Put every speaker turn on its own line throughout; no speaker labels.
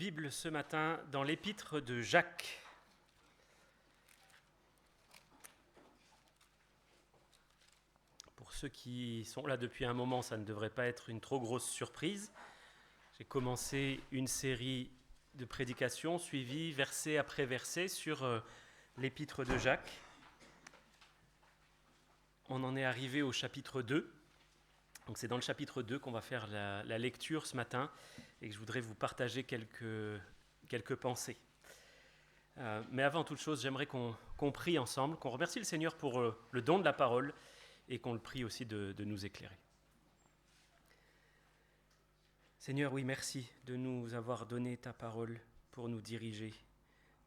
Bible ce matin dans l'épître de Jacques. Pour ceux qui sont là depuis un moment, ça ne devrait pas être une trop grosse surprise. J'ai commencé une série de prédications suivies verset après verset sur l'épître de Jacques. On en est arrivé au chapitre 2. Donc c'est dans le chapitre 2 qu'on va faire la lecture ce matin et que je voudrais vous partager quelques pensées. Mais avant toute chose, j'aimerais qu'on prie ensemble, qu'on remercie le Seigneur pour le don de la parole et qu'on le prie aussi de nous éclairer. Seigneur, oui, merci de nous avoir donné ta parole pour nous diriger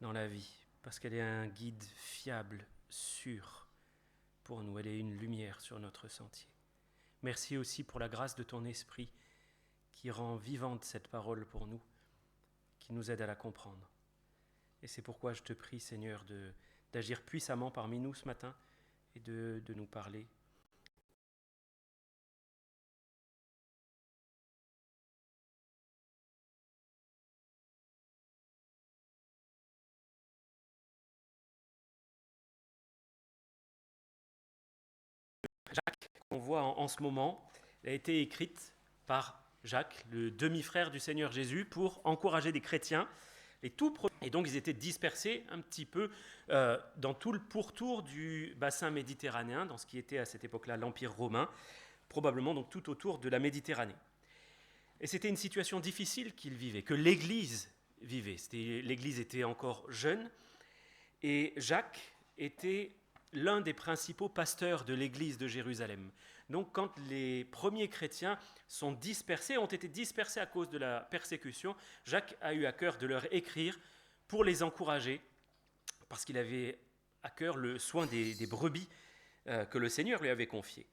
dans la vie, parce qu'elle est un guide fiable, sûr pour nous, elle est une lumière sur notre sentier. Merci aussi pour la grâce de ton esprit qui rend vivante cette parole pour nous, qui nous aide à la comprendre. Et c'est pourquoi je te prie, Seigneur, d'agir puissamment parmi nous ce matin et de nous parler. Jacques, qu'on voit en ce moment, a été écrite par Jacques, le demi-frère du Seigneur Jésus, pour encourager des chrétiens. Et donc ils étaient dispersés un petit peu dans tout le pourtour du bassin méditerranéen, dans ce qui était à cette époque-là l'Empire romain, probablement donc tout autour de la Méditerranée. Et c'était une situation difficile qu'ils vivaient, que l'Église vivait. L'Église était encore jeune, et Jacques était l'un des principaux pasteurs de l'Église de Jérusalem. Donc quand les premiers chrétiens ont été dispersés à cause de la persécution, Jacques a eu à cœur de leur écrire pour les encourager, parce qu'il avait à cœur le soin des brebis que le Seigneur lui avait confiées,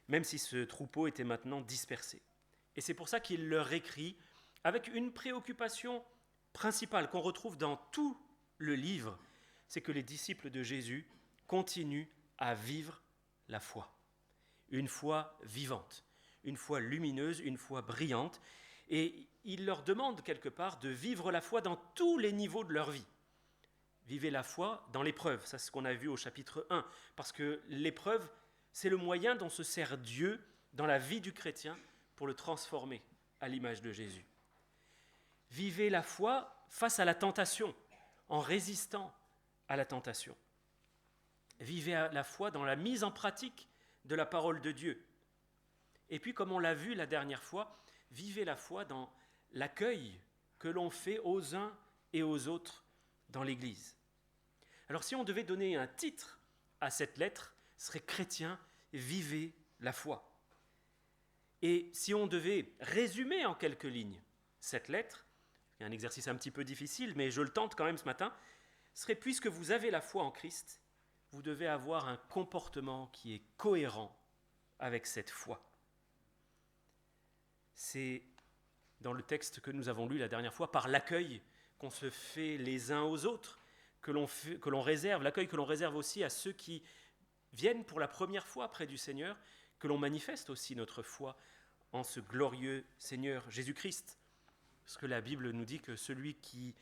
même si ce troupeau était maintenant dispersé. Et c'est pour ça qu'il leur écrit avec une préoccupation principale qu'on retrouve dans tout le livre, c'est que les disciples de Jésus continuent à vivre la foi. Une foi vivante, une foi lumineuse, une foi brillante. Et il leur demande quelque part de vivre la foi dans tous les niveaux de leur vie. Vivez la foi dans l'épreuve, ça c'est ce qu'on a vu au chapitre 1, parce que l'épreuve, c'est le moyen dont se sert Dieu dans la vie du chrétien pour le transformer à l'image de Jésus. Vivez la foi face à la tentation, en résistant à la tentation. Vivez la foi dans la mise en pratique de la parole de Dieu. Et puis, comme on l'a vu la dernière fois, vivez la foi dans l'accueil que l'on fait aux uns et aux autres dans l'Église. Alors, si on devait donner un titre à cette lettre, ce serait « Chrétiens, vivez la foi ». Et si on devait résumer en quelques lignes cette lettre, c'est un exercice un petit peu difficile, mais je le tente quand même ce matin, ce serait « Puisque vous avez la foi en Christ », vous devez avoir un comportement qui est cohérent avec cette foi. C'est dans le texte que nous avons lu la dernière fois, par l'accueil qu'on se fait les uns aux autres, que l'on réserve, l'accueil que l'on réserve aussi à ceux qui viennent pour la première fois près du Seigneur, que l'on manifeste aussi notre foi en ce glorieux Seigneur Jésus-Christ. Parce que la Bible nous dit que celui qui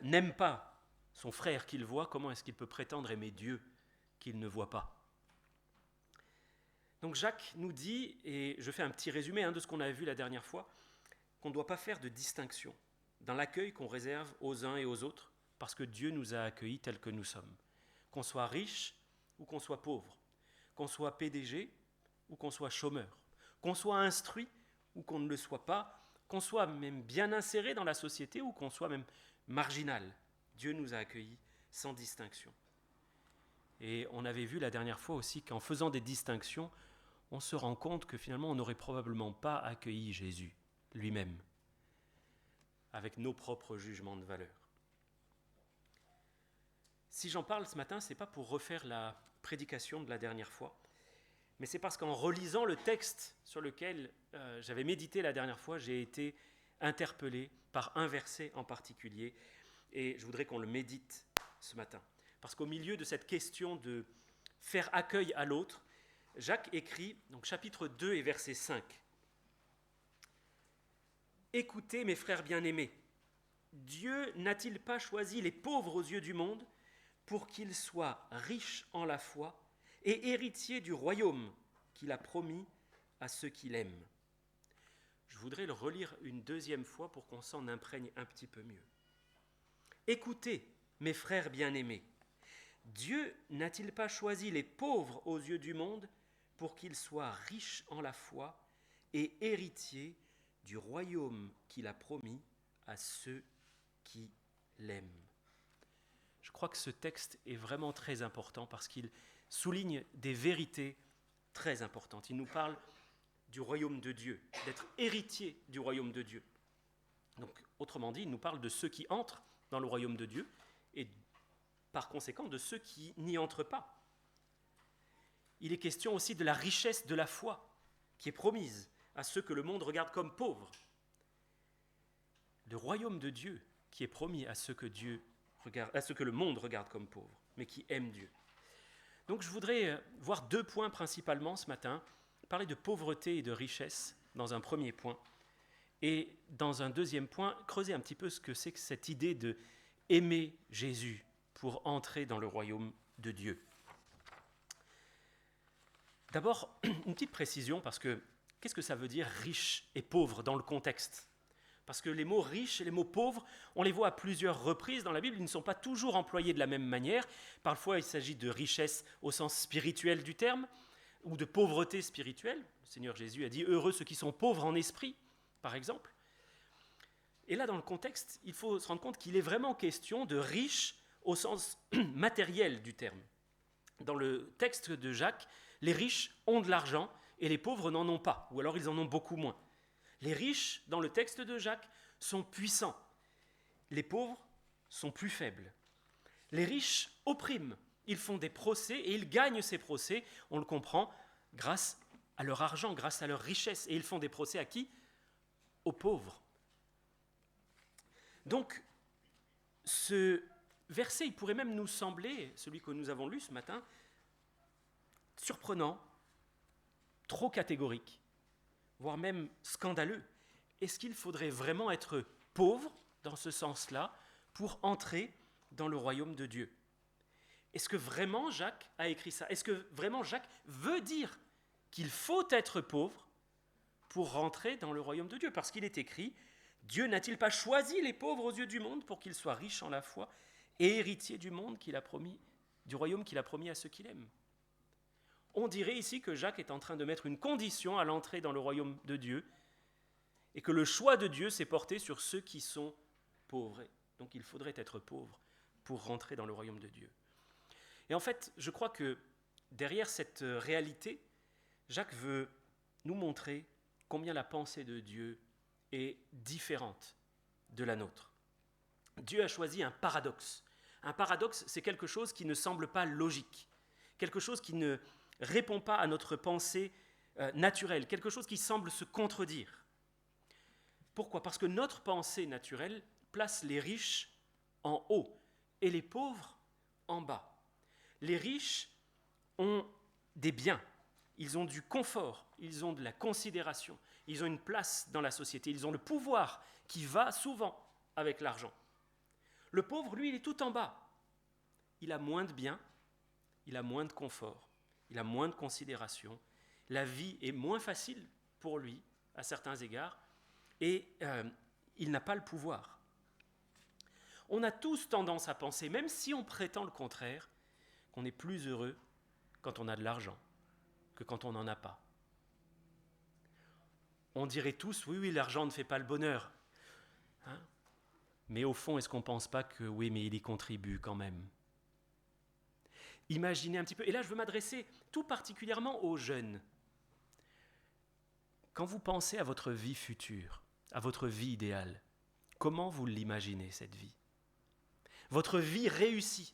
n'aime pas son frère qu'il voit, comment est-ce qu'il peut prétendre aimer Dieu qu'il ne voit pas? Donc Jacques nous dit, et je fais un petit résumé de ce qu'on a vu la dernière fois, qu'on ne doit pas faire de distinction dans l'accueil qu'on réserve aux uns et aux autres, parce que Dieu nous a accueillis tels que nous sommes. Qu'on soit riche ou qu'on soit pauvre, qu'on soit PDG ou qu'on soit chômeur, qu'on soit instruit ou qu'on ne le soit pas, qu'on soit même bien inséré dans la société ou qu'on soit même marginal. Dieu nous a accueillis sans distinction. Et on avait vu la dernière fois aussi qu'en faisant des distinctions, on se rend compte que finalement on n'aurait probablement pas accueilli Jésus lui-même, avec nos propres jugements de valeur. Si j'en parle ce matin, ce n'est pas pour refaire la prédication de la dernière fois, mais c'est parce qu'en relisant le texte sur lequel j'avais médité la dernière fois, j'ai été interpellé par un verset en particulier, et je voudrais qu'on le médite ce matin. Parce qu'au milieu de cette question de faire accueil à l'autre, Jacques écrit, donc chapitre 2 et verset 5. « Écoutez mes frères bien-aimés, Dieu n'a-t-il pas choisi les pauvres aux yeux du monde pour qu'ils soient riches en la foi et héritiers du royaume qu'il a promis à ceux qui l'aiment? Je voudrais le relire une deuxième fois pour qu'on s'en imprègne un petit peu mieux. Écoutez, mes frères bien-aimés, Dieu n'a-t-il pas choisi les pauvres aux yeux du monde pour qu'ils soient riches en la foi et héritiers du royaume qu'il a promis à ceux qui l'aiment? Je crois que ce texte est vraiment très important parce qu'il souligne des vérités très importantes. Il nous parle du royaume de Dieu, d'être héritier du royaume de Dieu. Donc, autrement dit, il nous parle de ceux qui entrent dans le royaume de Dieu et par conséquent de ceux qui n'y entrent pas. Il est question aussi de la richesse de la foi qui est promise à ceux que le monde regarde comme pauvres. Le royaume de Dieu qui est promis à ceux que le monde regarde comme pauvres, mais qui aiment Dieu. Donc je voudrais voir 2 points principalement ce matin, parler de pauvreté et de richesse dans un premier point, et dans un deuxième point, creuser un petit peu ce que c'est que cette idée de aimer Jésus pour entrer dans le royaume de Dieu. D'abord, une petite précision, parce que qu'est-ce que ça veut dire riche et pauvre dans le contexte ? Parce que les mots riches et les mots pauvres, on les voit à plusieurs reprises dans la Bible, ils ne sont pas toujours employés de la même manière. Parfois, il s'agit de richesse au sens spirituel du terme, ou de pauvreté spirituelle. Le Seigneur Jésus a dit « Heureux ceux qui sont pauvres en esprit », par exemple. Et là, dans le contexte, il faut se rendre compte qu'il est vraiment question de riche au sens matériel du terme. Dans le texte de Jacques, les riches ont de l'argent et les pauvres n'en ont pas, ou alors ils en ont beaucoup moins. Les riches, dans le texte de Jacques, sont puissants. Les pauvres sont plus faibles. Les riches oppriment. Ils font des procès et ils gagnent ces procès, on le comprend, grâce à leur argent, grâce à leur richesse. Et ils font des procès à qui ? Aux pauvres. Donc, ce verset, il pourrait même nous sembler, celui que nous avons lu ce matin, surprenant, trop catégorique, voire même scandaleux. Est-ce qu'il faudrait vraiment être pauvre, dans ce sens-là, pour entrer dans le royaume de Dieu ? Est-ce que vraiment Jacques a écrit ça ? Est-ce que vraiment Jacques veut dire qu'il faut être pauvre pour rentrer dans le royaume de Dieu ? Parce qu'il est écrit, Dieu n'a-t-il pas choisi les pauvres aux yeux du monde pour qu'ils soient riches en la foi et héritiers du monde qu'il a promis, du royaume qu'il a promis à ceux qu'il aime ? On dirait ici que Jacques est en train de mettre une condition à l'entrée dans le royaume de Dieu et que le choix de Dieu s'est porté sur ceux qui sont pauvres. Donc il faudrait être pauvre pour rentrer dans le royaume de Dieu. Et en fait, je crois que derrière cette réalité, Jacques veut nous montrer combien la pensée de Dieu est différente de la nôtre. Dieu a choisi un paradoxe. Un paradoxe, c'est quelque chose qui ne semble pas logique, quelque chose qui ne répond pas à notre pensée naturelle, quelque chose qui semble se contredire. Pourquoi ? Parce que notre pensée naturelle place les riches en haut et les pauvres en bas. Les riches ont des biens, ils ont du confort, ils ont de la considération, ils ont une place dans la société, ils ont le pouvoir qui va souvent avec l'argent. Le pauvre, lui, il est tout en bas. Il a moins de biens, il a moins de confort, il a moins de considération, la vie est moins facile pour lui à certains égards et il n'a pas le pouvoir. On a tous tendance à penser, même si on prétend le contraire, qu'on est plus heureux quand on a de l'argent que quand on n'en a pas. On dirait tous, oui, l'argent ne fait pas le bonheur. Hein ? Mais au fond, est-ce qu'on ne pense pas que oui, mais il y contribue quand même ? Imaginez un petit peu, et là je veux m'adresser tout particulièrement aux jeunes. Quand vous pensez à votre vie future, à votre vie idéale, comment vous l'imaginez cette vie ? Votre vie réussie.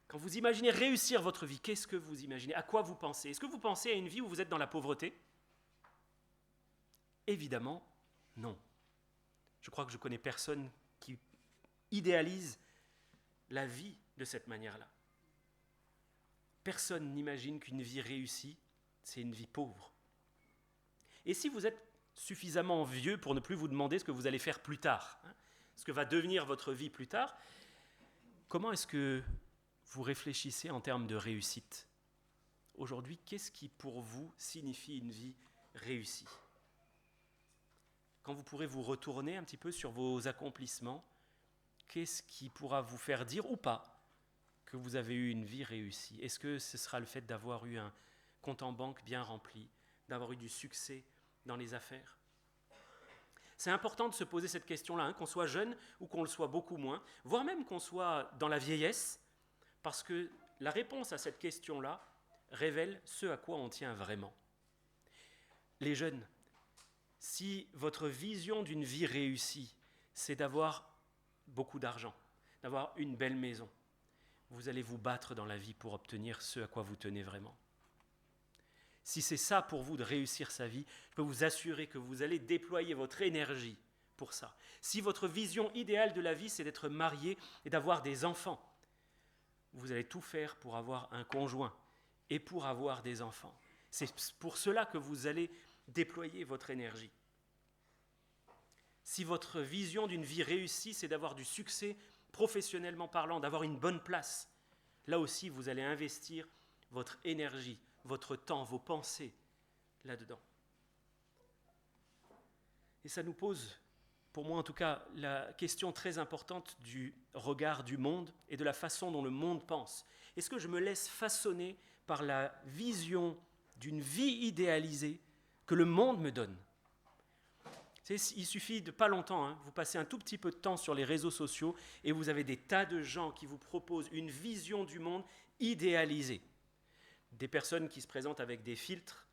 Quand vous imaginez réussir votre vie, qu'est-ce que vous imaginez ? À quoi vous pensez ? Est-ce que vous pensez à une vie où vous êtes dans la pauvreté ? Évidemment, non. Je crois que je connais personne qui idéalise la vie de cette manière-là. Personne n'imagine qu'une vie réussie, c'est une vie pauvre. Et si vous êtes suffisamment vieux pour ne plus vous demander ce que vous allez faire plus tard, ce que va devenir votre vie plus tard, comment est-ce que vous réfléchissez en termes de réussite ? Aujourd'hui, qu'est-ce qui pour vous signifie une vie réussie ? Quand vous pourrez vous retourner un petit peu sur vos accomplissements, qu'est-ce qui pourra vous faire dire ou pas que vous avez eu une vie réussie ? Est-ce que ce sera le fait d'avoir eu un compte en banque bien rempli, d'avoir eu du succès dans les affaires ? C'est important de se poser cette question-là, qu'on soit jeune ou qu'on le soit beaucoup moins, voire même qu'on soit dans la vieillesse, parce que la réponse à cette question-là révèle ce à quoi on tient vraiment. Les jeunes, si votre vision d'une vie réussie, c'est d'avoir beaucoup d'argent, d'avoir une belle maison, vous allez vous battre dans la vie pour obtenir ce à quoi vous tenez vraiment. Si c'est ça pour vous de réussir sa vie, je peux vous assurer que vous allez déployer votre énergie pour ça. Si votre vision idéale de la vie, c'est d'être marié et d'avoir des enfants, vous allez tout faire pour avoir un conjoint et pour avoir des enfants. C'est pour cela que vous allez déployer votre énergie. Si votre vision d'une vie réussie, c'est d'avoir du succès professionnellement parlant, d'avoir une bonne place, là aussi, vous allez investir votre énergie, votre temps, vos pensées là-dedans. Et ça nous pose, pour moi en tout cas, la question très importante du regard du monde et de la façon dont le monde pense. Est-ce que je me laisse façonner par la vision d'une vie idéalisée que le monde me donne ? Il suffit de pas longtemps, vous passez un tout petit peu de temps sur les réseaux sociaux et vous avez des tas de gens qui vous proposent une vision du monde idéalisée. Des personnes qui se présentent avec des filtres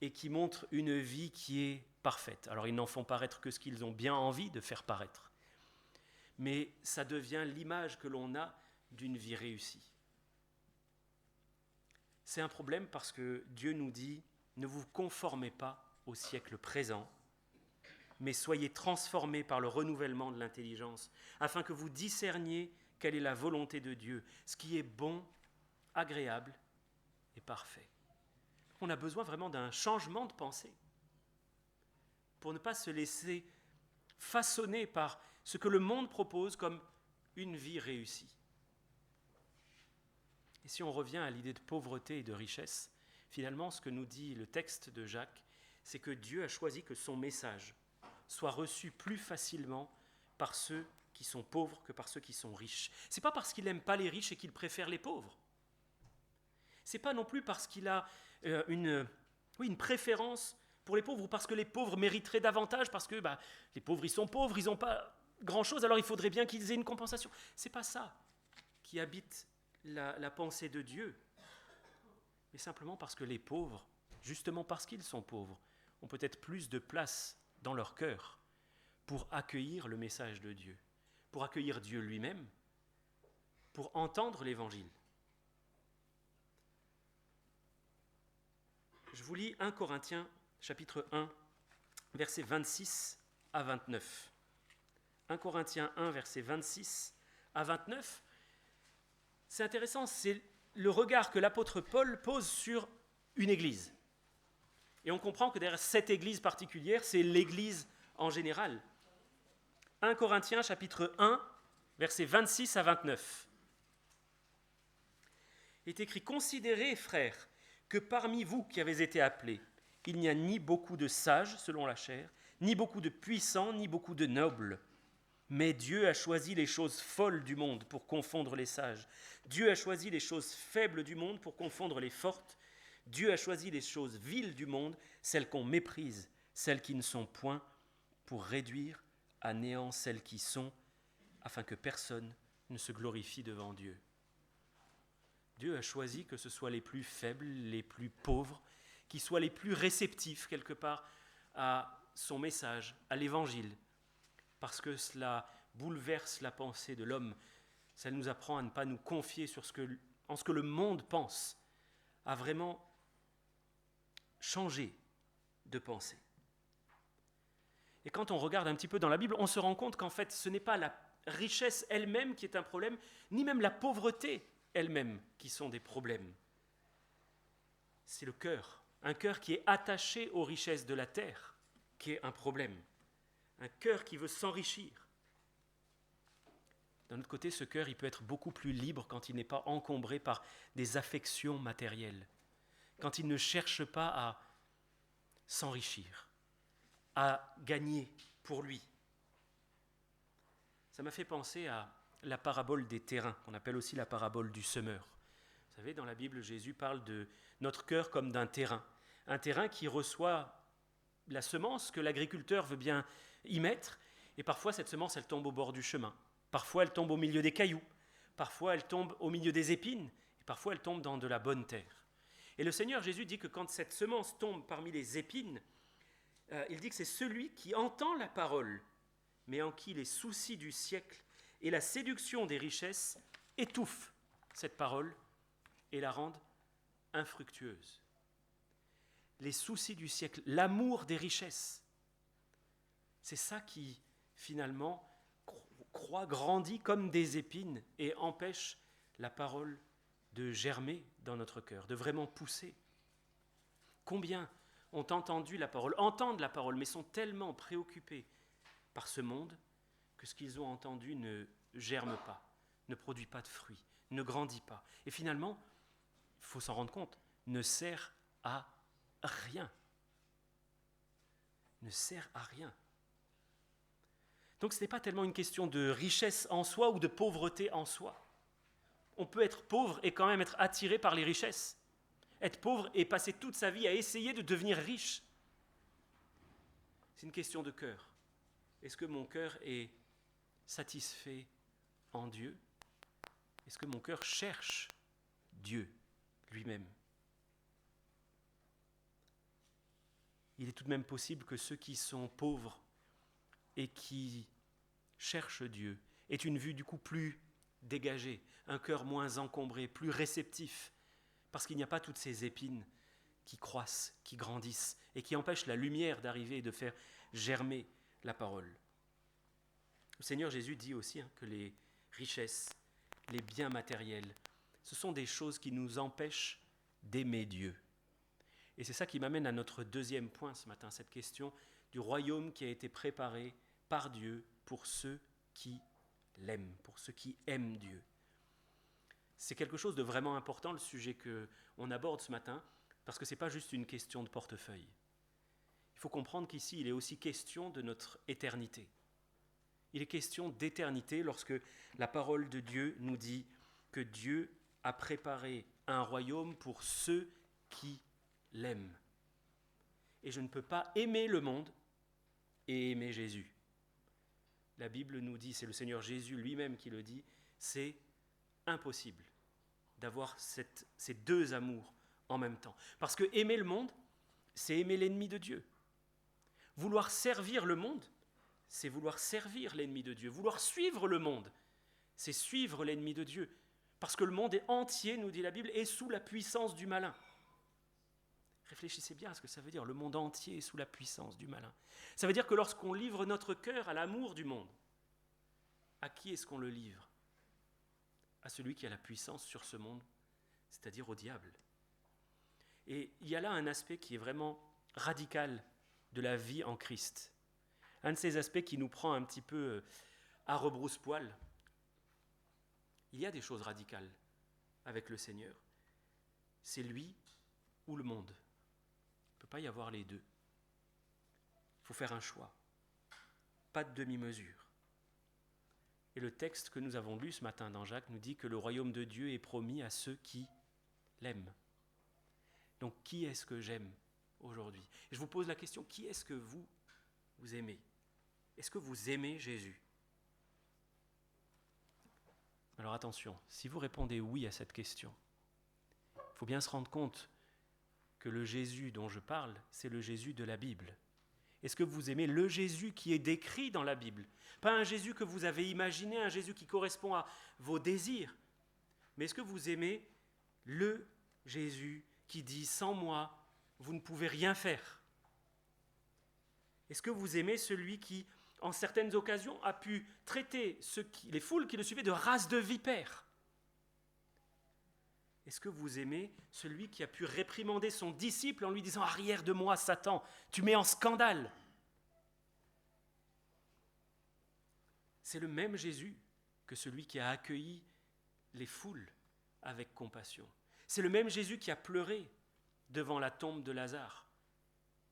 et qui montrent une vie qui est parfaite. Alors ils n'en font paraître que ce qu'ils ont bien envie de faire paraître. Mais ça devient l'image que l'on a d'une vie réussie. C'est un problème parce que Dieu nous dit « Ne vous conformez pas au siècle présent, mais soyez transformés par le renouvellement de l'intelligence, afin que vous discerniez quelle est la volonté de Dieu, ce qui est bon, agréable et parfait. » On a besoin vraiment d'un changement de pensée pour ne pas se laisser façonner par ce que le monde propose comme une vie réussie. Et si on revient à l'idée de pauvreté et de richesse, finalement, ce que nous dit le texte de Jacques, c'est que Dieu a choisi que son message soit reçu plus facilement par ceux qui sont pauvres que par ceux qui sont riches. Ce n'est pas parce qu'il n'aime pas les riches et qu'il préfère les pauvres. Ce n'est pas non plus parce qu'il a une préférence pour les pauvres ou parce que les pauvres mériteraient davantage, parce que les pauvres, ils sont pauvres, ils n'ont pas grand-chose, alors il faudrait bien qu'ils aient une compensation. Ce n'est pas ça qui habite la pensée de Dieu, mais simplement parce que les pauvres, justement parce qu'ils sont pauvres, ont peut-être plus de place dans leur cœur pour accueillir le message de Dieu, pour accueillir Dieu lui-même, pour entendre l'Évangile. Je vous lis 1 Corinthiens, chapitre 1, versets 26 à 29. 1 Corinthiens 1, versets 26 à 29. C'est intéressant, c'est le regard que l'apôtre Paul pose sur une église. Et on comprend que derrière cette église particulière, c'est l'église en général. 1 Corinthiens, chapitre 1, versets 26 à 29. Il est écrit « Considérez, frères, que parmi vous qui avez été appelés, il n'y a ni beaucoup de sages selon la chair, ni beaucoup de puissants, ni beaucoup de nobles. Mais Dieu a choisi les choses folles du monde pour confondre les sages. Dieu a choisi les choses faibles du monde pour confondre les fortes. Dieu a choisi les choses viles du monde, celles qu'on méprise, celles qui ne sont point, pour réduire à néant celles qui sont, afin que personne ne se glorifie devant Dieu. » Dieu a choisi que ce soit les plus faibles, les plus pauvres, qui soient les plus réceptifs quelque part à son message, à l'Évangile, parce que cela bouleverse la pensée de l'homme. Ça nous apprend à ne pas nous confier en ce que le monde pense, à vraiment changer de pensée. Et quand on regarde un petit peu dans la Bible, on se rend compte qu'en fait, ce n'est pas la richesse elle-même qui est un problème, ni même la pauvreté elle-même qui sont des problèmes. C'est le cœur, un cœur qui est attaché aux richesses de la terre, qui est un problème. Un cœur qui veut s'enrichir, D'un autre côté, ce cœur, il peut être beaucoup plus libre quand il n'est pas encombré par des affections matérielles, quand il ne cherche pas à s'enrichir, à gagner pour lui. Ça m'a fait penser à la parabole des terrains, qu'on appelle aussi la parabole du semeur. Vous savez, dans la Bible, Jésus parle de notre cœur comme d'un terrain. Un terrain qui reçoit la semence que l'agriculteur veut bien y mettre, et parfois cette semence, elle tombe au bord du chemin. Parfois, elle tombe au milieu des cailloux. Parfois, elle tombe au milieu des épines. Et parfois, elle tombe dans de la bonne terre. Et le Seigneur Jésus dit que quand cette semence tombe parmi les épines, il dit que c'est celui qui entend la parole, mais en qui les soucis du siècle et la séduction des richesses étouffent cette parole et la rendent infructueuse. Les soucis du siècle, l'amour des richesses, c'est ça qui, finalement, grandit comme des épines et empêche la parole de germer dans notre cœur, de vraiment pousser. Combien ont entendu la parole, entendent la parole, mais sont tellement préoccupés par ce monde que ce qu'ils ont entendu ne germe pas, ne produit pas de fruits, ne grandit pas. Et finalement, il faut s'en rendre compte, ne sert à rien. Ne sert à rien. Donc ce n'est pas tellement une question de richesse en soi ou de pauvreté en soi. On peut être pauvre et quand même être attiré par les richesses. Être pauvre et passer toute sa vie à essayer de devenir riche. C'est une question de cœur. Est-ce que mon cœur est satisfait en Dieu? Est-ce que mon cœur cherche Dieu lui-même? Il est tout de même possible que ceux qui sont pauvres et qui cherchent Dieu aient une vue du coup plus dégagée, un cœur moins encombré, plus réceptif, parce qu'il n'y a pas toutes ces épines qui croissent, qui grandissent et qui empêchent la lumière d'arriver et de faire germer la parole. Le Seigneur Jésus dit aussi que les richesses, les biens matériels, ce sont des choses qui nous empêchent d'aimer Dieu. Et c'est ça qui m'amène à notre deuxième point ce matin, cette question du royaume qui a été préparé par Dieu pour ceux qui l'aiment, pour ceux qui aiment Dieu. C'est quelque chose de vraiment important, le sujet qu'on aborde ce matin, parce que ce n'est pas juste une question de portefeuille. Il faut comprendre qu'ici, il est aussi question de notre éternité. Il est question d'éternité lorsque la parole de Dieu nous dit que Dieu a préparé un royaume pour ceux qui l'aiment. Et je ne peux pas aimer le monde et aimer Jésus. La Bible nous dit, c'est le Seigneur Jésus lui-même qui le dit, c'est impossible d'avoir ces deux amours en même temps. Parce que aimer le monde, c'est aimer l'ennemi de Dieu. Vouloir servir le monde, c'est vouloir servir l'ennemi de Dieu. Vouloir suivre le monde, c'est suivre l'ennemi de Dieu. Parce que le monde est entier, nous dit la Bible, est sous la puissance du malin. Réfléchissez bien à ce que ça veut dire, le monde entier est sous la puissance du malin. Ça veut dire que lorsqu'on livre notre cœur à l'amour du monde, à qui est-ce qu'on le livre? À celui qui a la puissance sur ce monde, c'est-à-dire au diable. Et il y a là un aspect qui est vraiment radical de la vie en Christ. Un de ces aspects qui nous prend un petit peu à rebrousse-poil. Il y a des choses radicales avec le Seigneur. C'est lui ou le monde. Il ne peut pas y avoir les deux. Il faut faire un choix. Pas de demi-mesure. Et le texte que nous avons lu ce matin dans Jacques nous dit que le royaume de Dieu est promis à ceux qui l'aiment. Donc qui est-ce que j'aime aujourd'hui? Et je vous pose la question, qui est-ce que vous aimez? Est-ce que vous aimez Jésus? Alors attention, si vous répondez oui à cette question, il faut bien se rendre compte que le Jésus dont je parle, c'est le Jésus de la Bible. Est-ce que vous aimez le Jésus qui est décrit dans la Bible? Pas un Jésus que vous avez imaginé, un Jésus qui correspond à vos désirs. Mais est-ce que vous aimez le Jésus qui dit « Sans moi, vous ne pouvez rien faire » ? Est-ce que vous aimez celui qui, en certaines occasions, a pu traiter les foules qui le suivaient de race de vipères? Est-ce que vous aimez celui qui a pu réprimander son disciple en lui disant « Arrière de moi, Satan, tu mets en scandale ». C'est le même Jésus que celui qui a accueilli les foules avec compassion. C'est le même Jésus qui a pleuré devant la tombe de Lazare.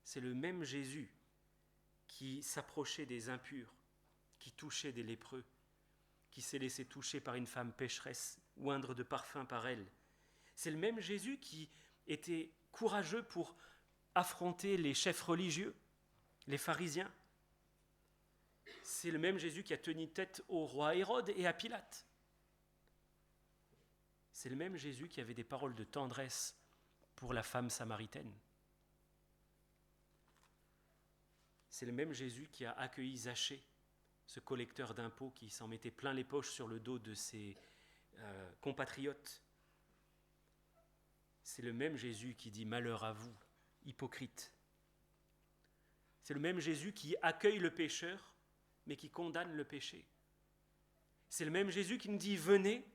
C'est le même Jésus qui s'approchait des impurs, qui touchait des lépreux, qui s'est laissé toucher par une femme pécheresse, oindre de parfum par elle. C'est le même Jésus qui était courageux pour affronter les chefs religieux, les pharisiens. C'est le même Jésus qui a tenu tête au roi Hérode et à Pilate. C'est le même Jésus qui avait des paroles de tendresse pour la femme samaritaine. C'est le même Jésus qui a accueilli Zachée, ce collecteur d'impôts qui s'en mettait plein les poches sur le dos de ses compatriotes. C'est le même Jésus qui dit « Malheur à vous, hypocrites ». C'est le même Jésus qui accueille le pécheur, mais qui condamne le péché. C'est le même Jésus qui nous dit « Venez »,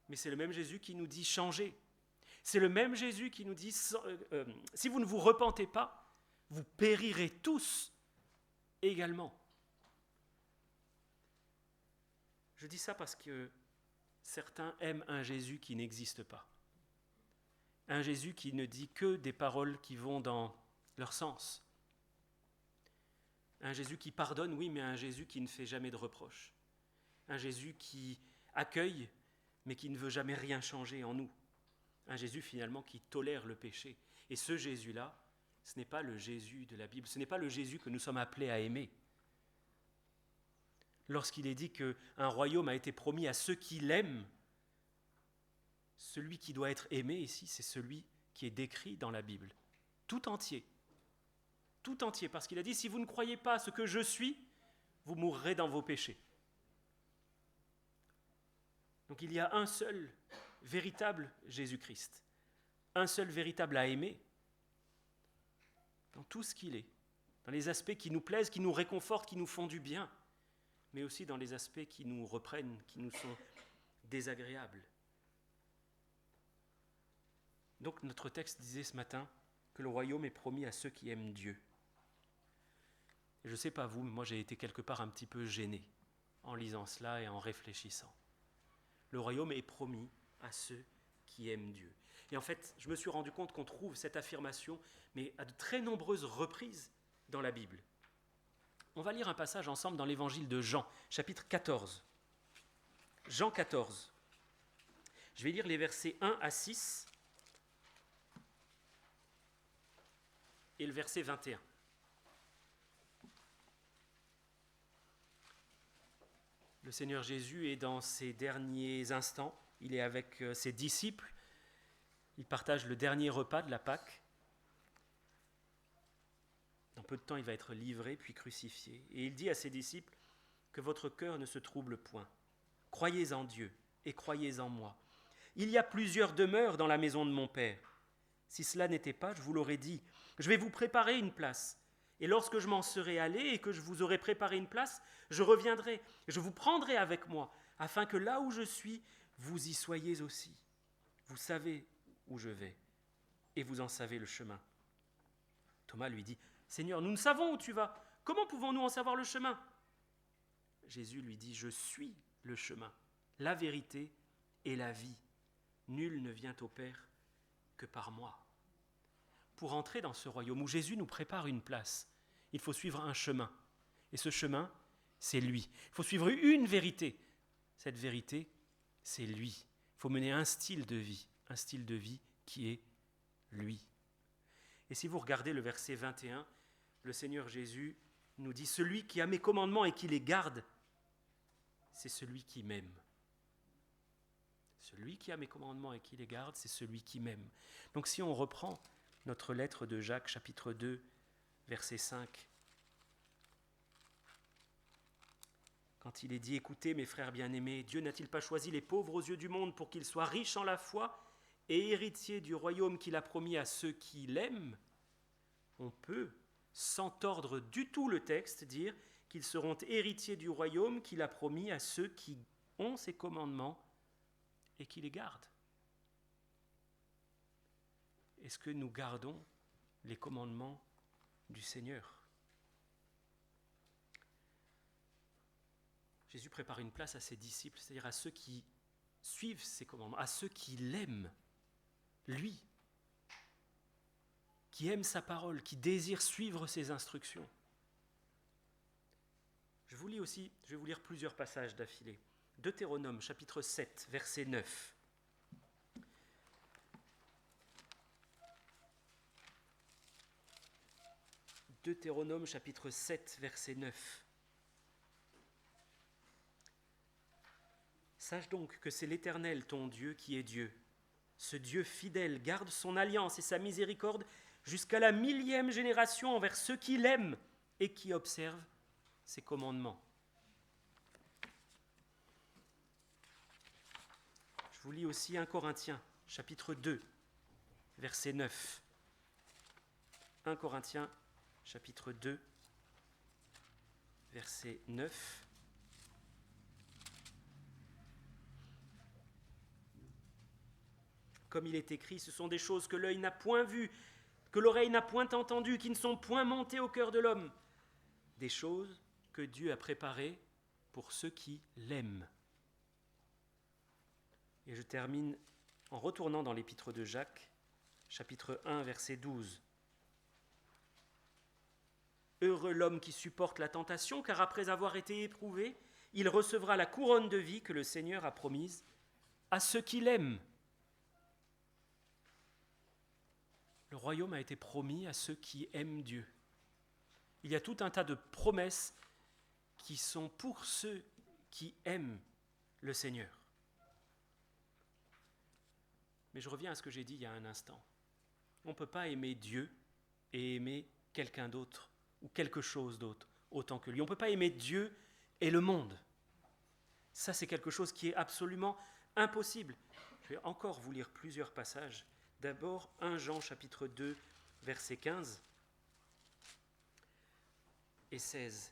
mais c'est le même Jésus qui nous dit « Changez ». C'est le même Jésus qui nous dit « Si vous ne vous repentez pas, vous périrez tous également ». Je dis ça parce que certains aiment un Jésus qui n'existe pas. Un Jésus qui ne dit que des paroles qui vont dans leur sens. Un Jésus qui pardonne, oui, mais un Jésus qui ne fait jamais de reproches. Un Jésus qui accueille, mais qui ne veut jamais rien changer en nous. Un Jésus finalement qui tolère le péché. Et ce Jésus-là, ce n'est pas le Jésus de la Bible, ce n'est pas le Jésus que nous sommes appelés à aimer. Lorsqu'il est dit qu'un royaume a été promis à ceux qui l'aiment, celui qui doit être aimé ici, c'est celui qui est décrit dans la Bible, tout entier, parce qu'il a dit, si vous ne croyez pas à ce que je suis, vous mourrez dans vos péchés. Donc il y a un seul véritable Jésus-Christ, un seul véritable à aimer, dans tout ce qu'il est, dans les aspects qui nous plaisent, qui nous réconfortent, qui nous font du bien, mais aussi dans les aspects qui nous reprennent, qui nous sont désagréables. Donc notre texte disait ce matin que le royaume est promis à ceux qui aiment Dieu. Et je ne sais pas vous, mais moi j'ai été quelque part un petit peu gêné en lisant cela et en réfléchissant. Le royaume est promis à ceux qui aiment Dieu. Et en fait, je me suis rendu compte qu'on trouve cette affirmation, mais à de très nombreuses reprises dans la Bible. On va lire un passage ensemble dans l'évangile de Jean, chapitre 14. Jean 14. Je vais lire les versets 1 à 6 et le verset 21. Le Seigneur Jésus est dans ses derniers instants, il est avec ses disciples, il partage le dernier repas de la Pâque. Dans peu de temps, il va être livré puis crucifié. Et il dit à ses disciples que votre cœur ne se trouble point. Croyez en Dieu et croyez en moi. Il y a plusieurs demeures dans la maison de mon Père. Si cela n'était pas, je vous l'aurais dit, je vais vous préparer une place. Et lorsque je m'en serai allé et que je vous aurai préparé une place, je reviendrai, je vous prendrai avec moi, afin que là où je suis, vous y soyez aussi. Vous savez où je vais, et vous en savez le chemin. Thomas lui dit, Seigneur, nous ne savons où tu vas, comment pouvons-nous en savoir le chemin ? Jésus lui dit, je suis le chemin, la vérité et la vie. Nul ne vient au Père que par moi. Pour entrer dans ce royaume où Jésus nous prépare une place, il faut suivre un chemin. Et ce chemin, c'est lui. Il faut suivre une vérité. Cette vérité, c'est lui. Il faut mener un style de vie qui est lui. Et si vous regardez le verset 21, le Seigneur Jésus nous dit « Celui qui a mes commandements et qui les garde, c'est celui qui m'aime. » Celui qui a mes commandements et qui les garde, c'est celui qui m'aime. Donc si on reprend notre lettre de Jacques, chapitre 2, verset 5, quand il est dit « Écoutez, mes frères bien-aimés, Dieu n'a-t-il pas choisi les pauvres aux yeux du monde pour qu'ils soient riches en la foi et héritiers du royaume qu'il a promis à ceux qui l'aiment ?» On peut, sans tordre du tout le texte, dire qu'ils seront héritiers du royaume qu'il a promis à ceux qui ont ses commandements et qui les gardent. Est-ce que nous gardons les commandements du Seigneur ? Jésus prépare une place à ses disciples, c'est-à-dire à ceux qui suivent ses commandements, à ceux qui l'aiment, lui, qui aiment sa parole, qui désirent suivre ses instructions. Je vais vous lire plusieurs passages d'affilée. Deutéronome, chapitre 7, verset 9. Deutéronome, chapitre 7, verset 9. Sache donc que c'est l'Éternel, ton Dieu, qui est Dieu. Ce Dieu fidèle garde son alliance et sa miséricorde jusqu'à la 1000e génération envers ceux qui l'aiment et qui observent ses commandements. Je vous lis aussi 1 Corinthiens, chapitre 2, verset 9. 1 Corinthiens, chapitre 2, verset 9. Comme il est écrit, ce sont des choses que l'œil n'a point vues, que l'oreille n'a point entendues, qui ne sont point montées au cœur de l'homme. Des choses que Dieu a préparées pour ceux qui l'aiment. Et je termine en retournant dans l'épître de Jacques, chapitre 1, verset 12. Heureux l'homme qui supporte la tentation, car après avoir été éprouvé, il recevra la couronne de vie que le Seigneur a promise à ceux qui l'aiment. Le royaume a été promis à ceux qui aiment Dieu. Il y a tout un tas de promesses qui sont pour ceux qui aiment le Seigneur. Mais je reviens à ce que j'ai dit il y a un instant. On ne peut pas aimer Dieu et aimer quelqu'un d'autre ou quelque chose d'autre autant que lui. On ne peut pas aimer Dieu et le monde. Ça, c'est quelque chose qui est absolument impossible. Je vais encore vous lire plusieurs passages. D'abord, 1 Jean chapitre 2, versets 15 et 16.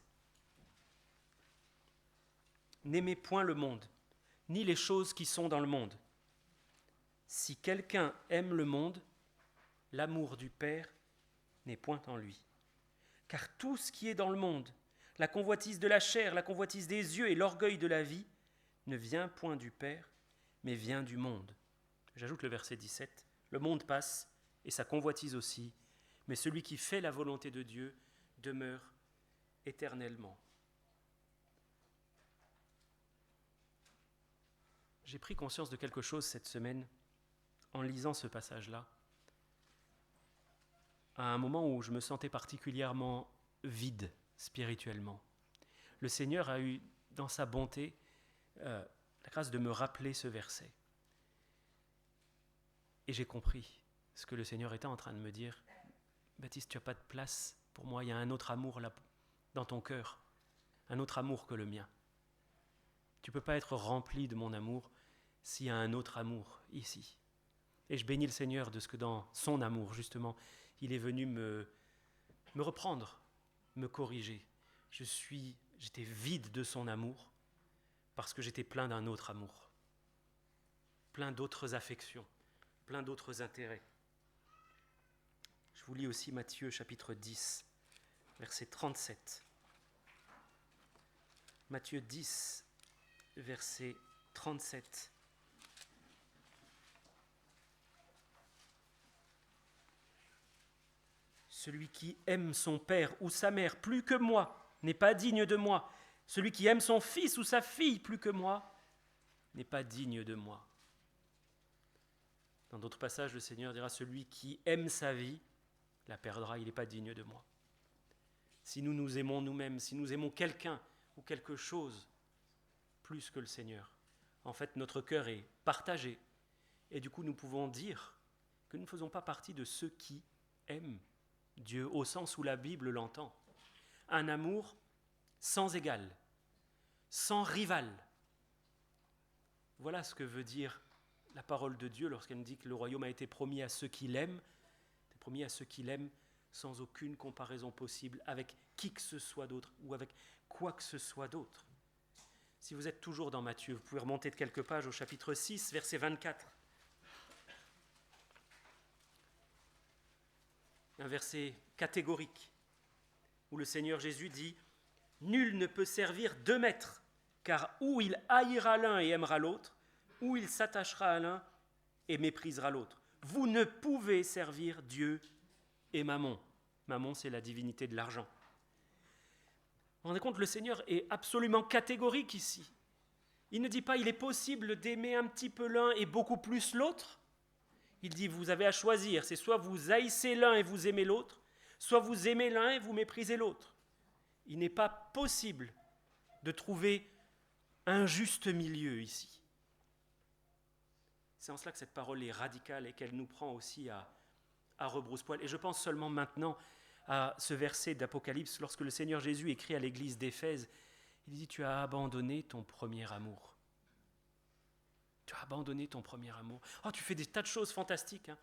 N'aimez point le monde, ni les choses qui sont dans le monde. Si quelqu'un aime le monde, l'amour du Père n'est point en lui. Car tout ce qui est dans le monde, la convoitise de la chair, la convoitise des yeux et l'orgueil de la vie, ne vient point du Père, mais vient du monde. J'ajoute le verset 17. Le monde passe, et sa convoitise aussi, mais celui qui fait la volonté de Dieu demeure éternellement. J'ai pris conscience de quelque chose cette semaine en lisant ce passage-là, à un moment où je me sentais particulièrement vide spirituellement. Le Seigneur a eu, dans sa bonté, la grâce de me rappeler ce verset. Et j'ai compris ce que le Seigneur était en train de me dire. Baptiste, tu n'as pas de place pour moi, il y a un autre amour là dans ton cœur, un autre amour que le mien. Tu ne peux pas être rempli de mon amour s'il y a un autre amour ici. Et je bénis le Seigneur de ce que dans son amour, justement, il est venu me reprendre, me corriger. J'étais vide de son amour parce que j'étais plein d'un autre amour, plein d'autres affections, plein d'autres intérêts. Je vous lis aussi Matthieu chapitre 10, verset 37. Matthieu 10, verset 37. Celui qui aime son père ou sa mère plus que moi n'est pas digne de moi. Celui qui aime son fils ou sa fille plus que moi n'est pas digne de moi. Dans d'autres passages, le Seigneur dira, celui qui aime sa vie la perdra, il n'est pas digne de moi. Si nous nous aimons nous-mêmes, si nous aimons quelqu'un ou quelque chose plus que le Seigneur, en fait, notre cœur est partagé. Et du coup, nous pouvons dire que nous ne faisons pas partie de ceux qui aiment Dieu, au sens où la Bible l'entend. Un amour sans égal, sans rival. Voilà ce que veut dire la parole de Dieu lorsqu'elle nous dit que le royaume a été promis à ceux qui l'aiment, promis à ceux qui l'aiment sans aucune comparaison possible avec qui que ce soit d'autre ou avec quoi que ce soit d'autre. Si vous êtes toujours dans Matthieu, vous pouvez remonter de quelques pages au chapitre 6, verset 24. Un verset catégorique où le Seigneur Jésus dit « Nul ne peut servir 2 maîtres, car ou il haïra l'un et aimera l'autre, ou il s'attachera à l'un et méprisera l'autre. Vous ne pouvez servir Dieu et Mammon. Mammon, c'est la divinité de l'argent. Vous vous rendez compte, le Seigneur est absolument catégorique ici. Il ne dit pas il est possible d'aimer un petit peu l'un et beaucoup plus l'autre. Il dit vous avez à choisir, c'est soit vous haïssez l'un et vous aimez l'autre, soit vous aimez l'un et vous méprisez l'autre. Il n'est pas possible de trouver un juste milieu ici. C'est en cela que cette parole est radicale et qu'elle nous prend aussi à rebrousse-poil. Et je pense seulement maintenant à ce verset d'Apocalypse, lorsque le Seigneur Jésus écrit à l'église d'Éphèse, il dit « Tu as abandonné ton premier amour. » Tu as abandonné ton premier amour. Oh, tu fais des tas de choses fantastiques. Hein.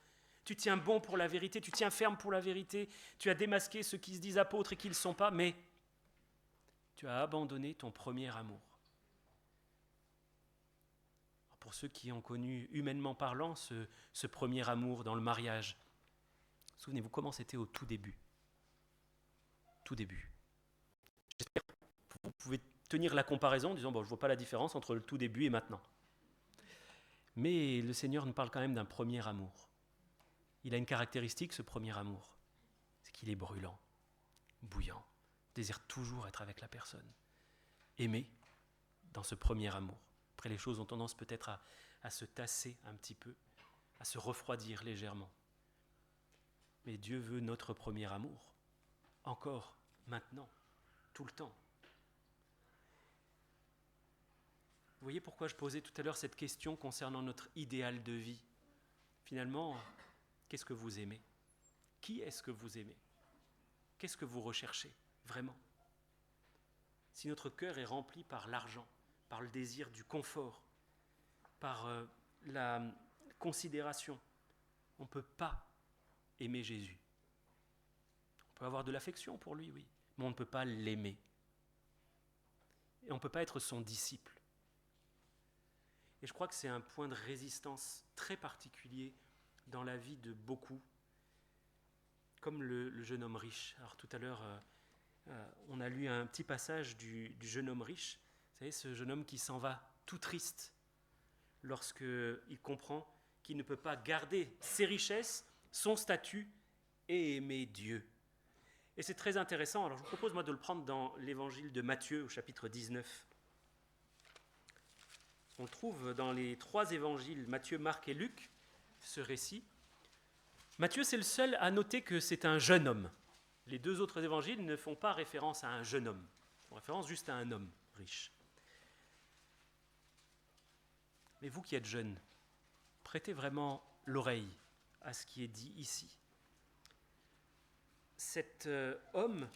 Tu tiens bon pour la vérité, tu tiens ferme pour la vérité, tu as démasqué ceux qui se disent apôtres et qui ne le sont pas, mais tu as abandonné ton premier amour. Pour ceux qui ont connu, humainement parlant, ce premier amour dans le mariage, souvenez-vous comment c'était au tout début. Tout début. J'espère que vous pouvez tenir la comparaison en disant je ne vois pas la différence entre le tout début et maintenant. Mais le Seigneur nous parle quand même d'un premier amour. Il a une caractéristique, ce premier amour, c'est qu'il est brûlant, bouillant, désire toujours être avec la personne, aimer dans ce premier amour. Après, les choses ont tendance peut-être à se tasser un petit peu, à se refroidir légèrement. Mais Dieu veut notre premier amour, encore, maintenant, tout le temps. Vous voyez pourquoi je posais tout à l'heure cette question concernant notre idéal de vie. Finalement, qu'est-ce que vous aimez ? Qui est-ce que vous aimez ? Qu'est-ce que vous recherchez, vraiment ? Si notre cœur est rempli par l'argent, par le désir du confort, par la considération, on ne peut pas aimer Jésus. On peut avoir de l'affection pour lui, oui, mais on ne peut pas l'aimer. Et on ne peut pas être son disciple. Et je crois que c'est un point de résistance très particulier dans la vie de beaucoup, comme le jeune homme riche. Alors tout à l'heure, on a lu un petit passage du jeune homme riche. Vous savez, ce jeune homme qui s'en va tout triste lorsqu'il comprend qu'il ne peut pas garder ses richesses, son statut et aimer Dieu. Et c'est très intéressant. Alors je vous propose moi de le prendre dans l'évangile de Matthieu au chapitre 19. On le trouve dans les 3 évangiles, Matthieu, Marc et Luc, ce récit. Matthieu, c'est le seul à noter que c'est un jeune homme. Les 2 autres évangiles ne font pas référence à un jeune homme. Ils font référence juste à un homme riche. Mais vous qui êtes jeunes, prêtez vraiment l'oreille à ce qui est dit ici. Cet homme,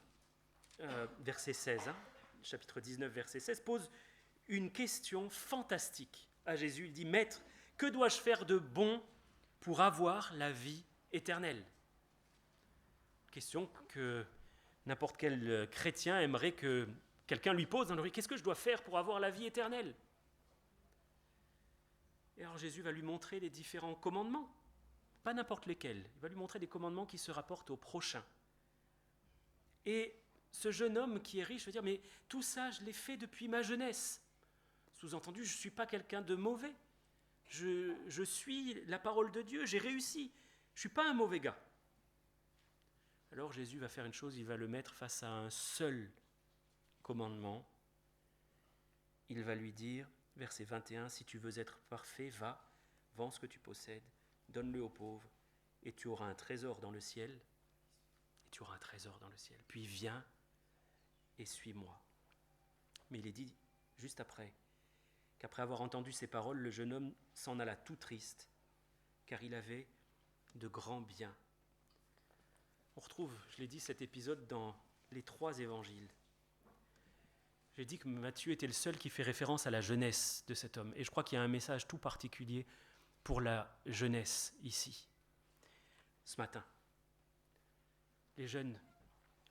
verset 16, chapitre 19, verset 16, pose une question fantastique à Jésus. Il dit « Maître, que dois-je faire de bon pour avoir la vie éternelle ?» Question que n'importe quel chrétien aimerait que quelqu'un lui pose dans le « Qu'est-ce que je dois faire pour avoir la vie éternelle ?» Et alors Jésus va lui montrer les différents commandements, pas n'importe lesquels. Il va lui montrer des commandements qui se rapportent au prochain. Et ce jeune homme qui est riche va dire « Mais tout ça, je l'ai fait depuis ma jeunesse. » Sous-entendu, je ne suis pas quelqu'un de mauvais. Je suis la parole de Dieu, j'ai réussi. Je ne suis pas un mauvais gars. Alors Jésus va faire une chose, il va le mettre face à un seul commandement. Il va lui dire, verset 21, « Si tu veux être parfait, va, vends ce que tu possèdes, donne-le aux pauvres, et tu auras un trésor dans le ciel. Et tu auras un trésor dans le ciel. Puis viens et suis-moi. » Mais il est dit juste après, qu'après avoir entendu ces paroles, le jeune homme s'en alla tout triste, car il avait de grands biens. On retrouve, je l'ai dit, cet épisode dans les 3 évangiles. J'ai dit que Matthieu était le seul qui fait référence à la jeunesse de cet homme. Et je crois qu'il y a un message tout particulier pour la jeunesse ici, ce matin. Les jeunes,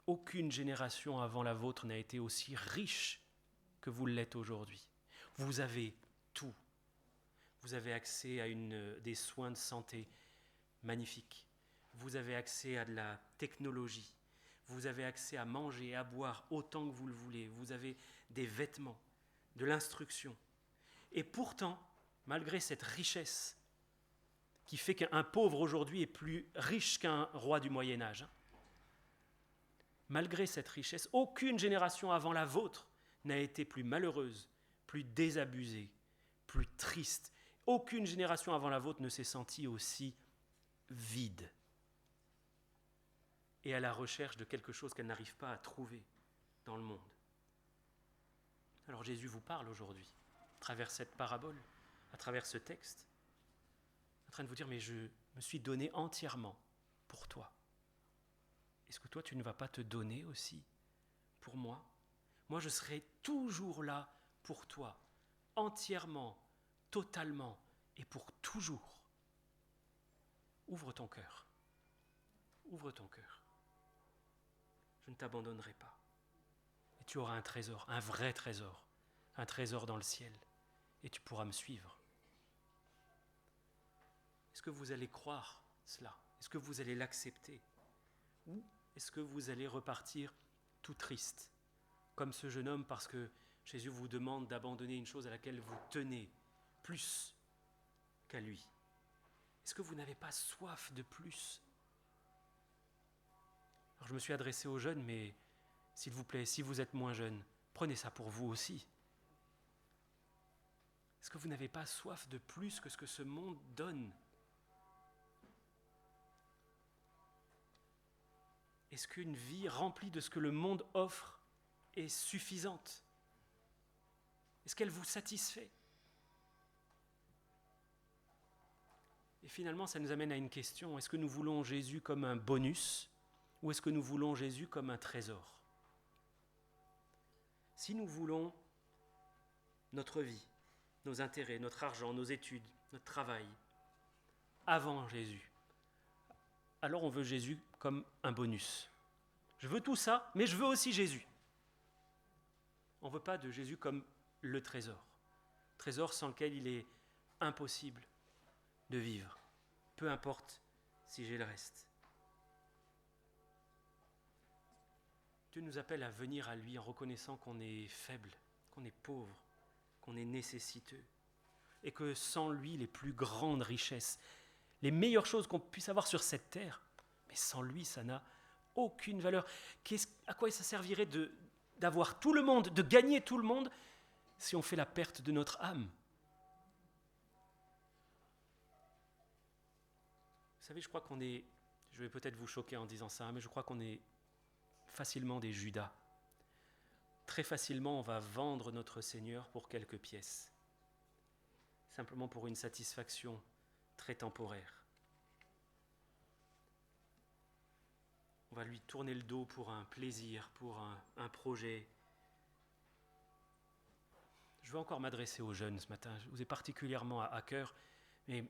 aucune génération avant la vôtre n'a été aussi riche que vous l'êtes aujourd'hui. Vous avez tout. Vous avez accès à des soins de santé magnifiques. Vous avez accès à de la technologie. Vous avez accès à manger et à boire autant que vous le voulez. Vous avez des vêtements. de l'instruction. Et pourtant, malgré cette richesse qui fait qu'un pauvre aujourd'hui est plus riche qu'un roi du Moyen-Âge, malgré cette richesse, aucune génération avant la vôtre n'a été plus malheureuse, plus désabusée, plus triste. Aucune génération avant la vôtre ne s'est sentie aussi vide et à la recherche de quelque chose qu'elle n'arrive pas à trouver dans le monde. Alors Jésus vous parle aujourd'hui, à travers cette parabole, à travers ce texte, en train de vous dire, mais je me suis donné entièrement pour toi. Est-ce que toi, tu ne vas pas te donner aussi pour moi ? Moi, je serai toujours là pour toi, entièrement, totalement et pour toujours. Ouvre ton cœur. Ouvre ton cœur. Je ne t'abandonnerai pas. Et tu auras un trésor, un vrai trésor, un trésor dans le ciel. Et tu pourras me suivre. Est-ce que vous allez croire cela ? Est-ce que vous allez l'accepter ? Ou est-ce que vous allez repartir tout triste, comme ce jeune homme, parce que Jésus vous demande d'abandonner une chose à laquelle vous tenez plus qu'à lui ? Est-ce que vous n'avez pas soif de plus ? Alors je me suis adressé aux jeunes, mais s'il vous plaît, si vous êtes moins jeunes, prenez ça pour vous aussi. Est-ce que vous n'avez pas soif de plus que ce que ce monde donne ? Est-ce qu'une vie remplie de ce que le monde offre est suffisante ? Est-ce qu'elle vous satisfait ? Et finalement, ça nous amène à une question. Est-ce que nous voulons Jésus comme un bonus ou est-ce que nous voulons Jésus comme un trésor ? Si nous voulons notre vie, nos intérêts, notre argent, nos études, notre travail, avant Jésus, alors on veut Jésus comme un bonus. Je veux tout ça, mais je veux aussi Jésus. On ne veut pas de Jésus comme le trésor. Trésor sans lequel il est impossible de vivre, peu importe si j'ai le reste. Dieu nous appelle à venir à lui en reconnaissant qu'on est faible, qu'on est pauvre, qu'on est nécessiteux, et que sans lui, les plus grandes richesses, les meilleures choses qu'on puisse avoir sur cette terre, mais sans lui, ça n'a aucune valeur. À quoi ça servirait d'avoir tout le monde, de gagner tout le monde, si on fait la perte de notre âme ? Vous savez, je crois qu'on est, je vais peut-être vous choquer en disant ça, mais je crois qu'on est facilement des Judas. Très facilement, on va vendre notre Seigneur pour quelques pièces, simplement pour une satisfaction très temporaire. On va lui tourner le dos pour un plaisir, pour un projet. Je veux encore m'adresser aux jeunes ce matin. Je vous ai particulièrement à cœur, mais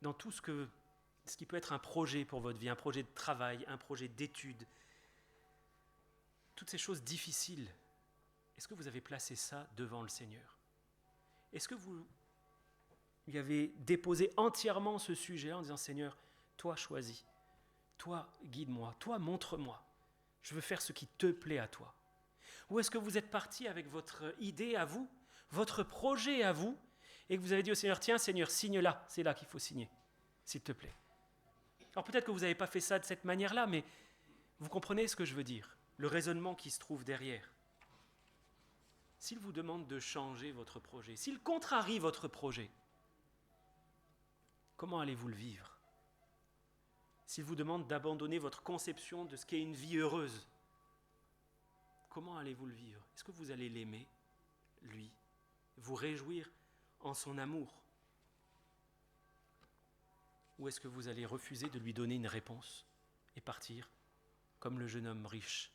dans tout ce qui peut être un projet pour votre vie, un projet de travail, un projet d'études, toutes ces choses difficiles, est-ce que vous avez placé ça devant le Seigneur ? Est-ce que vous lui avez déposé entièrement ce sujet en disant « Seigneur, toi choisis, toi guide-moi, toi montre-moi, je veux faire ce qui te plaît à toi ». Ou est-ce que vous êtes parti avec votre idée à vous, votre projet à vous, et que vous avez dit au Seigneur « Tiens Seigneur, signe là, c'est là qu'il faut signer, s'il te plaît ». Alors peut-être que vous n'avez pas fait ça de cette manière-là, mais vous comprenez ce que je veux dire, le raisonnement qui se trouve derrière. S'il vous demande de changer votre projet, s'il contrarie votre projet, comment allez-vous le vivre ? S'il vous demande d'abandonner votre conception de ce qu'est une vie heureuse, comment allez-vous le vivre ? Est-ce que vous allez l'aimer, lui, vous réjouir en son amour ? Ou est-ce que vous allez refuser de lui donner une réponse et partir comme le jeune homme riche,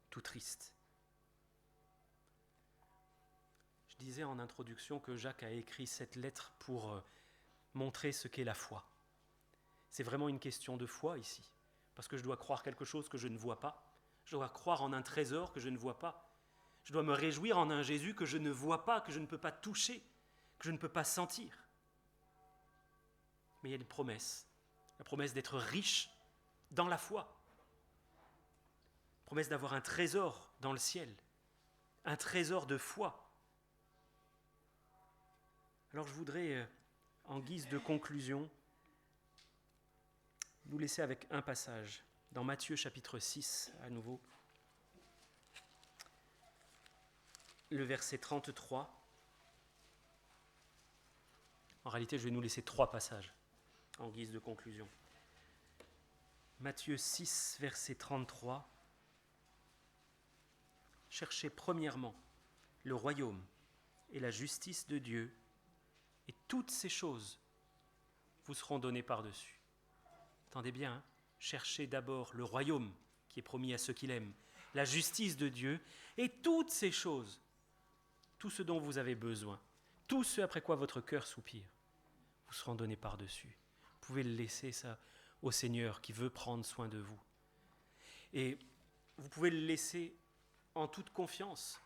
tout triste ? Je disais en introduction que Jacques a écrit cette lettre pour montrer ce qu'est la foi. C'est vraiment une question de foi ici, parce que je dois croire quelque chose que je ne vois pas, je dois croire en un trésor que je ne vois pas, je dois me réjouir en un Jésus que je ne vois pas, que je ne peux pas toucher, que je ne peux pas sentir. Mais il y a une promesse, la promesse d'être riche dans la foi, la promesse d'avoir un trésor dans le ciel, un trésor de foi. Alors je voudrais, en guise de conclusion, nous laisser avec un passage dans Matthieu chapitre 6 à nouveau, le verset 33. En réalité, je vais nous laisser 3 passages en guise de conclusion. Matthieu 6, verset 33. Cherchez premièrement le royaume et la justice de Dieu, et toutes ces choses vous seront données par-dessus. Entendez bien, hein? Cherchez d'abord le royaume qui est promis à ceux qui l'aiment, la justice de Dieu, et toutes ces choses, tout ce dont vous avez besoin, tout ce après quoi votre cœur soupire, vous seront donnés par-dessus. Vous pouvez le laisser ça au Seigneur qui veut prendre soin de vous. Et vous pouvez le laisser en toute confiance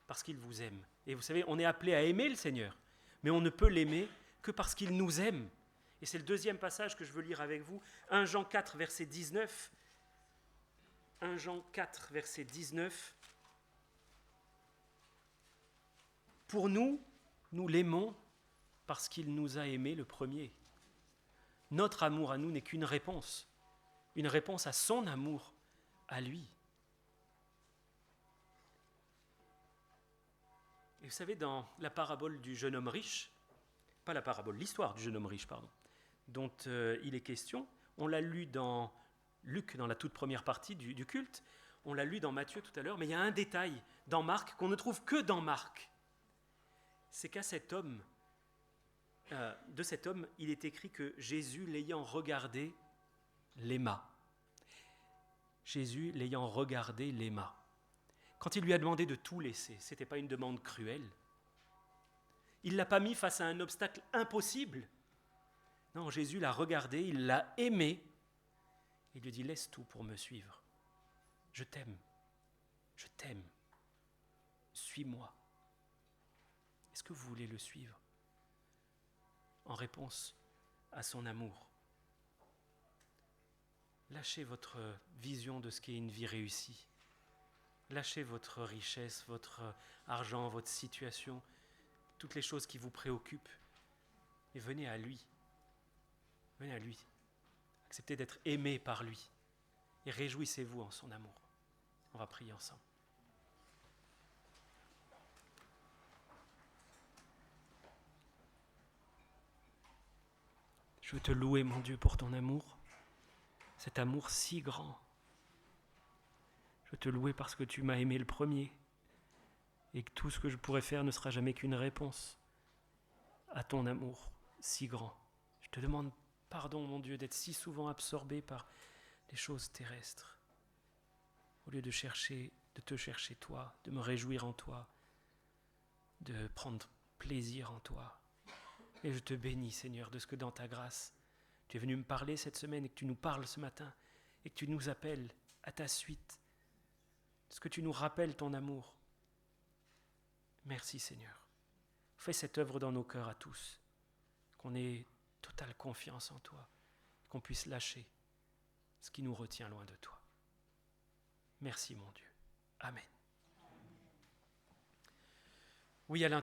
parce qu'il vous aime. Et vous savez, on est appelé à aimer le Seigneur, mais on ne peut l'aimer que parce qu'il nous aime. Et c'est le deuxième passage que je veux lire avec vous, 1 Jean 4, verset 19. 1 Jean 4, verset 19. Pour nous, nous l'aimons parce qu'il nous a aimés le premier. Notre amour à nous n'est qu'une réponse à son amour à lui. Et vous savez, dans la parabole du jeune homme riche, pas la parabole, l'histoire du jeune homme riche, pardon, dont il est question, on l'a lu dans Luc, dans la toute première partie du culte, on l'a lu dans Matthieu tout à l'heure, mais il y a un détail dans Marc qu'on ne trouve que dans Marc. C'est qu'à cet homme, de cet homme, il est écrit que Jésus, l'ayant regardé, l'aima. Jésus, l'ayant regardé, l'aima. Quand il lui a demandé de tout laisser, ce n'était pas une demande cruelle. Il ne l'a pas mis face à un obstacle impossible. Non, Jésus l'a regardé, il l'a aimé. Il lui dit, laisse tout pour me suivre. Je t'aime, suis-moi. Est-ce que vous voulez le suivre ? En réponse à son amour. Lâchez votre vision de ce qu'est une vie réussie. Lâchez votre richesse, votre argent, votre situation, toutes les choses qui vous préoccupent, et venez à lui. Venez à lui. Acceptez d'être aimé par lui, et réjouissez-vous en son amour. On va prier ensemble. Je veux te louer, mon Dieu, pour ton amour, cet amour si grand. Je veux te louer parce que tu m'as aimé le premier et que tout ce que je pourrais faire ne sera jamais qu'une réponse à ton amour si grand. Je te demande pardon, mon Dieu, d'être si souvent absorbé par les choses terrestres, au lieu de te chercher toi, de me réjouir en toi, de prendre plaisir en toi. Et je te bénis, Seigneur, de ce que dans ta grâce, tu es venu me parler cette semaine et que tu nous parles ce matin et que tu nous appelles à ta suite, de ce que tu nous rappelles ton amour. Merci, Seigneur. Fais cette œuvre dans nos cœurs à tous, qu'on ait totale confiance en toi, qu'on puisse lâcher ce qui nous retient loin de toi. Merci, mon Dieu. Amen. Oui, Alain.